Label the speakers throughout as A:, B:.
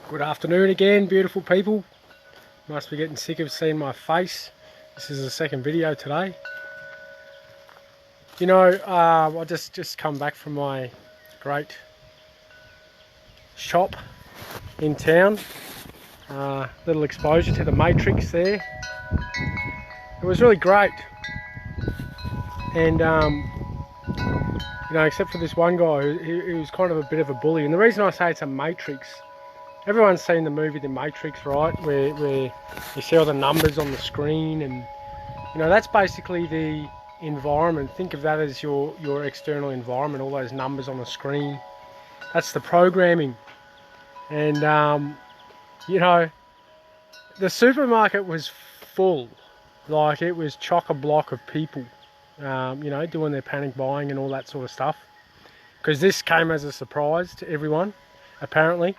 A: Good afternoon again, beautiful people. Must be getting sick of seeing my face. This is the second video today. You know, I just come back from my great shop in town. Little exposure to the Matrix there. It was really great. And you know, except for this one guy who was kind of a bit of a bully. And the reason I say it's a Matrix, everyone's seen the movie The Matrix, right? Where you see all the numbers on the screen, and you know, that's basically the environment. Think of that as your external environment, all those numbers on the screen. That's the programming. And you know, the supermarket was full. Like, it was chock-a-block of people, you know, doing their panic buying and all that sort of stuff. Because this came as a surprise to everyone, apparently.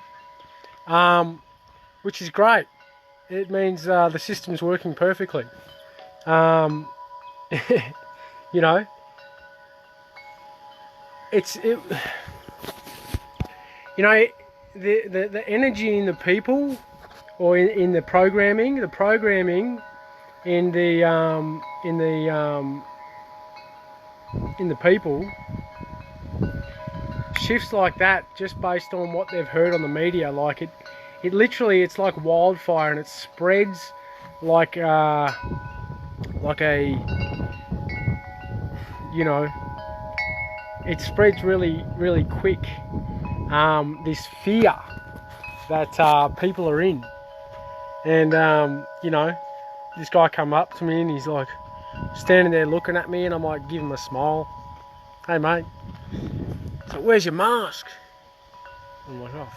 A: Which is great. It means the system's working perfectly. You know, you know, the energy in the people, or in the programming in the people shifts like that just based on what they've heard on the media. Like it literally, it's like wildfire, and it spreads like a, you know, it spreads really quick. This fear that people are in. And you know, this guy come up to me and he's like standing there looking at me, and I'm like, give him a smile. Hey mate, he's like, where's your mask? I'm like, oh,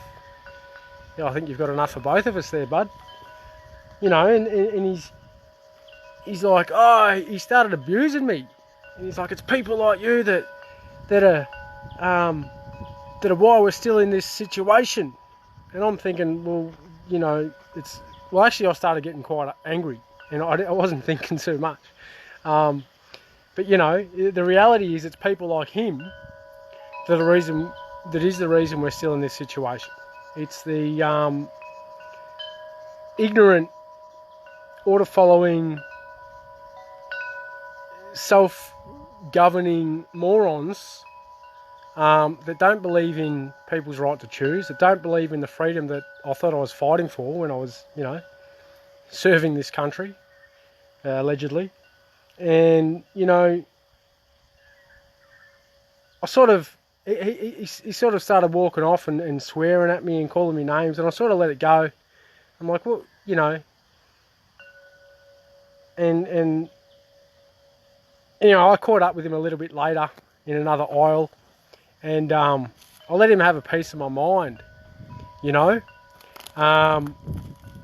A: yeah, I think you've got enough for both of us there, bud. You know, and he's like, oh, he started abusing me. And he's like, it's people like you that are why we're still in this situation. And I'm thinking, well, you know, well, actually I started getting quite angry, and I wasn't thinking too much. But you know, the reality is it's people like him that is the reason we're still in this situation. It's the ignorant, order-following, self-governing morons that don't believe in people's right to choose, that don't believe in the freedom that I thought I was fighting for when I was, you know, serving this country, allegedly. And, you know, I sort of, he sort of started walking off and swearing at me and calling me names, and I sort of let it go. I'm like, well, you know, and you know, I caught up with him a little bit later in another aisle, and I let him have a piece of my mind, you know. And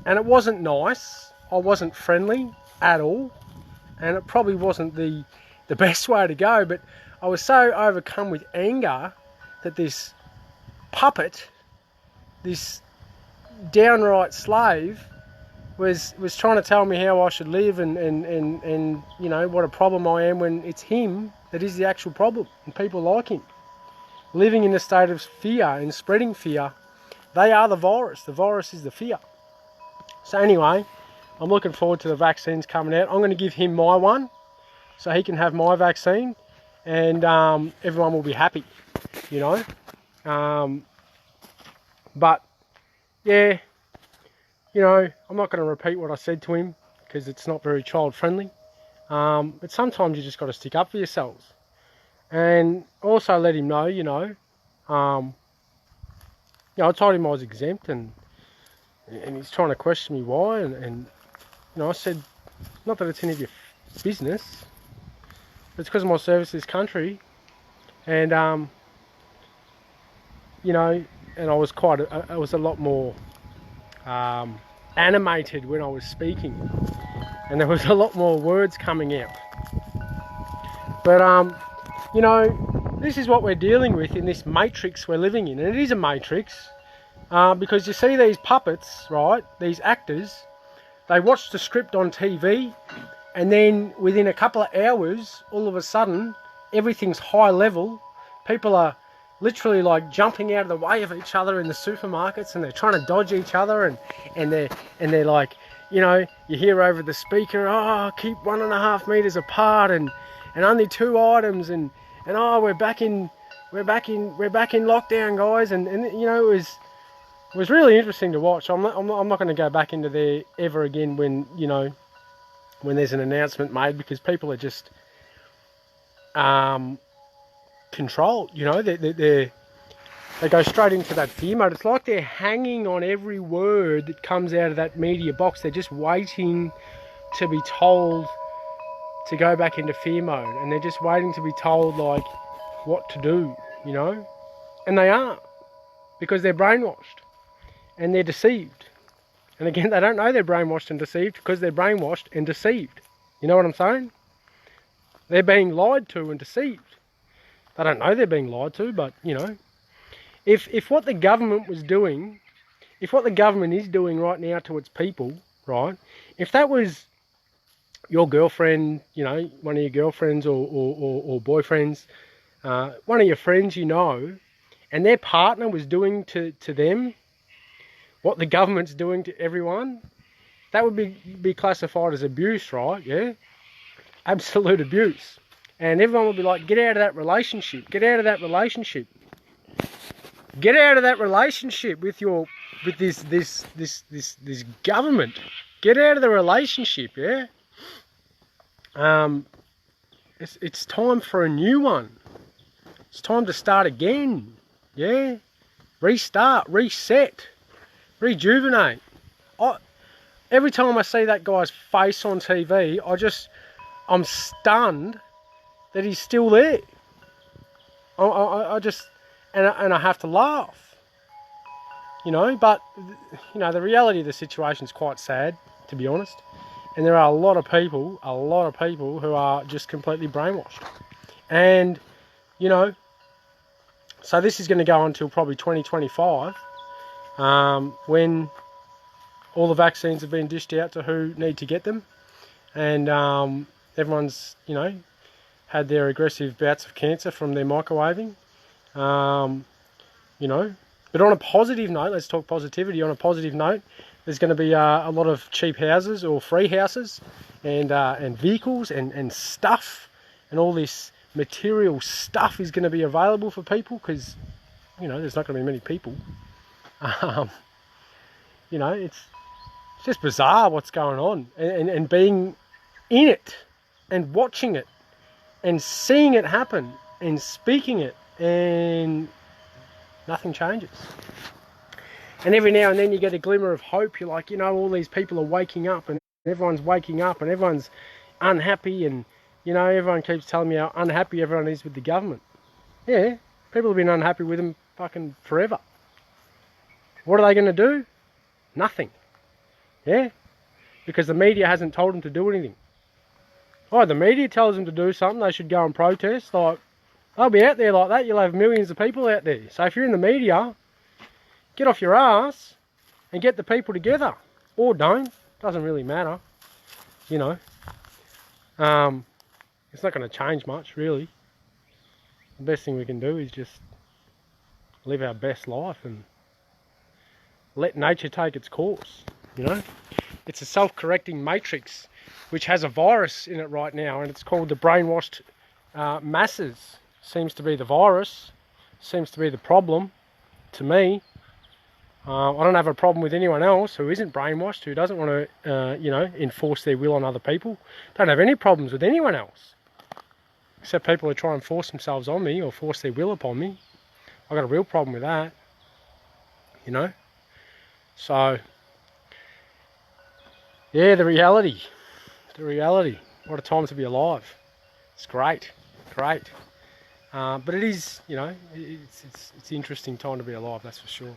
A: it wasn't nice. I wasn't friendly at all, and it probably wasn't the best way to go, but I was so overcome with anger that this puppet, this downright slave, was trying to tell me how I should live, and you know, what a problem I am, when it's him that is the actual problem, and people like him living in a state of fear and spreading fear. They are the virus. The virus is the fear. So anyway, I'm looking forward to the vaccines coming out. I'm going to give him my one so he can have my vaccine, and everyone will be happy, you know. But yeah, you know, I'm not going to repeat what I said to him because it's not very child friendly. But sometimes you just got to stick up for yourselves, and also let him know, you know, I told him I was exempt, and he's trying to question me why, and you know, I said, not that it's any of your business, but it's because of my service to this country. And you know, and I was I was a lot more animated when I was speaking, and there was a lot more words coming out. But you know, this is what we're dealing with in this matrix we're living in, and it is a matrix, because you see these puppets, right? These actors, they watch the script on TV, and then within a couple of hours, all of a sudden, everything's high level. People are literally like jumping out of the way of each other in the supermarkets, and they're trying to dodge each other, and they're like, you know, you hear over the speaker, oh, keep 1.5 meters apart, and only 2 items, and oh, we're back in lockdown, guys, and you know, it was really interesting to watch. I'm not going to go back into there ever again when, you know, when there's an announcement made, because people are just controlled, you know. They go straight into that fear mode. It's like they're hanging on every word that comes out of that media box. They're just waiting to be told to go back into fear mode, and they're just waiting to be told like what to do, you know. And they are, because they're brainwashed and they're deceived. And again, they don't know they're brainwashed and deceived because they're brainwashed and deceived. You know what I'm saying? They're being lied to and deceived. They don't know they're being lied to, but, you know, if what the government was doing, if what the government is doing right now to its people, right, if that was your girlfriend, you know, one of your girlfriends or boyfriends, one of your friends, you know, and their partner was doing to them what the government's doing to everyone, that would be classified as abuse, right? Yeah, absolute abuse. And everyone would be like, get out of that relationship, get out of that relationship, get out of that relationship with this government, get out of the relationship. Yeah, it's time for a new one. It's time to start again. Yeah, restart, reset, rejuvenate. Every time I see that guy's face on TV, I'm stunned that he's still there. I have to laugh, you know. But you know, the reality of the situation is quite sad, to be honest. And there are a lot of people who are just completely brainwashed. And you know, so this is going to go until probably 2025, when all the vaccines have been dished out to who need to get them, and everyone's, you know, had their aggressive bouts of cancer from their microwaving, you know. But on a positive note, let's talk positivity. On a positive note, there's going to be a lot of cheap houses or free houses, and vehicles and stuff, and all this material stuff is going to be available for people, because, you know, there's not going to be many people. You know, it's just bizarre what's going on, and being in it and watching it and seeing it happen and speaking it, and nothing changes. And every now and then you get a glimmer of hope. You're like, you know, all these people are waking up, and everyone's waking up, and everyone's unhappy, and, you know, everyone keeps telling me how unhappy everyone is with the government. Yeah, people have been unhappy with them fucking forever. What are they going to do? Nothing. Yeah, because the media hasn't told them to do anything. Oh, the media tells them to do something, they should go and protest. Like, they'll be out there like that. You'll have millions of people out there. So if you're in the media, get off your ass and get the people together, or don't. Doesn't really matter, you know. It's not going to change much, really. The best thing we can do is just live our best life and let nature take its course, you know. It's a self-correcting matrix which has a virus in it right now, and it's called the brainwashed masses. Seems to be the virus, seems to be the problem to me. I don't have a problem with anyone else who isn't brainwashed, who doesn't want to, you know, enforce their will on other people. Don't have any problems with anyone else, except people who try and force themselves on me or force their will upon me. I've got a real problem with that, you know. So, yeah, the reality. What a time to be alive. It's great. But it is, you know, it's an interesting time to be alive, that's for sure.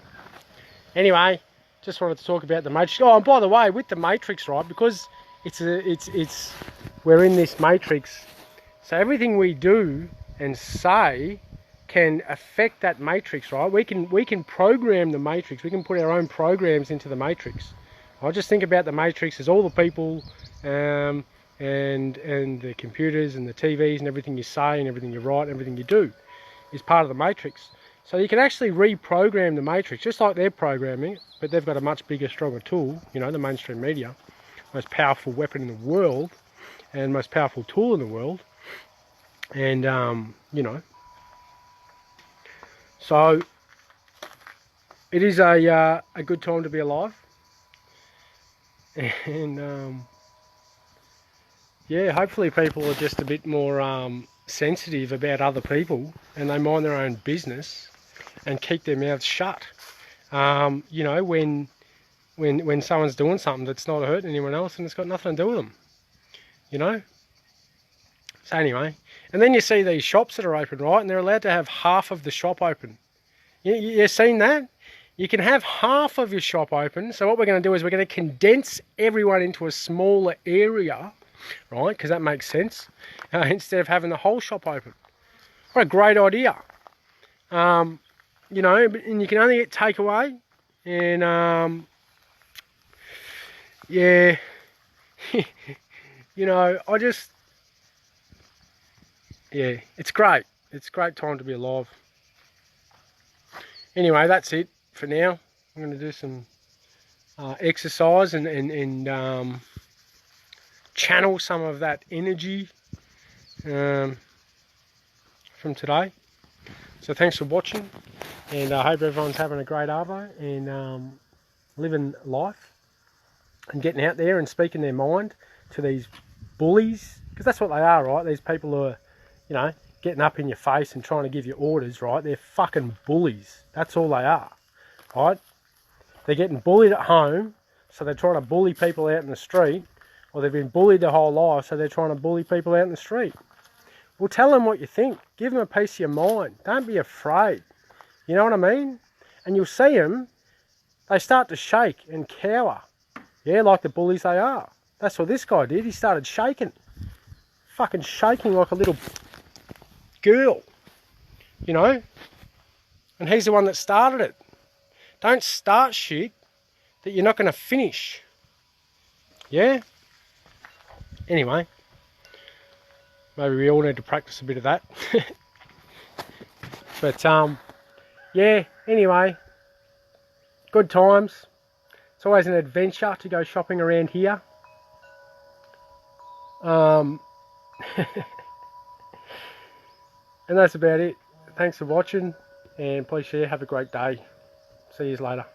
A: Anyway, just wanted to talk about the Matrix. Oh, and by the way, with the Matrix, right, because we're in this Matrix, so everything we do and say can affect that Matrix, right? We can program the Matrix. We can put our own programs into the Matrix. I just think about the Matrix as all the people, and the computers and the TVs and everything you say and everything you write and everything you do is part of the Matrix. So you can actually reprogram the matrix, just like they're programming it, but they've got a much bigger, stronger tool, you know, the mainstream media, most powerful weapon in the world, and most powerful tool in the world. And, you know, so it is a good time to be alive. And, yeah, hopefully people are just a bit more sensitive about other people, and they mind their own business and keep their mouths shut. You know, when someone's doing something that's not hurting anyone else and it's got nothing to do with them, you know. So anyway, and then you see these shops that are open, right, and they're allowed to have half of the shop open. You've seen that? You can have half of your shop open. So what we're going to do is we're going to condense everyone into a smaller area, right, because that makes sense, instead of having the whole shop open. What a great idea. You know, and you can only get takeaway, and yeah, you know, yeah, it's great. It's a great time to be alive. Anyway, that's it for now. I'm going to do some exercise and channel some of that energy from today. So thanks for watching, and I hope everyone's having a great arvo and living life and getting out there and speaking their mind to these bullies, because that's what they are, right? These people who are, you know, getting up in your face and trying to give you orders, right? They're fucking bullies. That's all they are, right? They're getting bullied at home, so they're trying to bully people out in the street, or they've been bullied their whole life, so they're trying to bully people out in the street. Well, tell them what you think. Give them a piece of your mind. Don't be afraid. You know what I mean? And you'll see them, they start to shake and cower. Yeah, like the bullies they are. That's what this guy did. He started shaking. Fucking shaking like a little girl. You know? And he's the one that started it. Don't start shit that you're not going to finish. Yeah? Anyway. Maybe we all need to practice a bit of that. But, yeah, anyway. Good times. It's always an adventure to go shopping around here. And that's about it. Thanks for watching, and please share. Have a great day. See you later.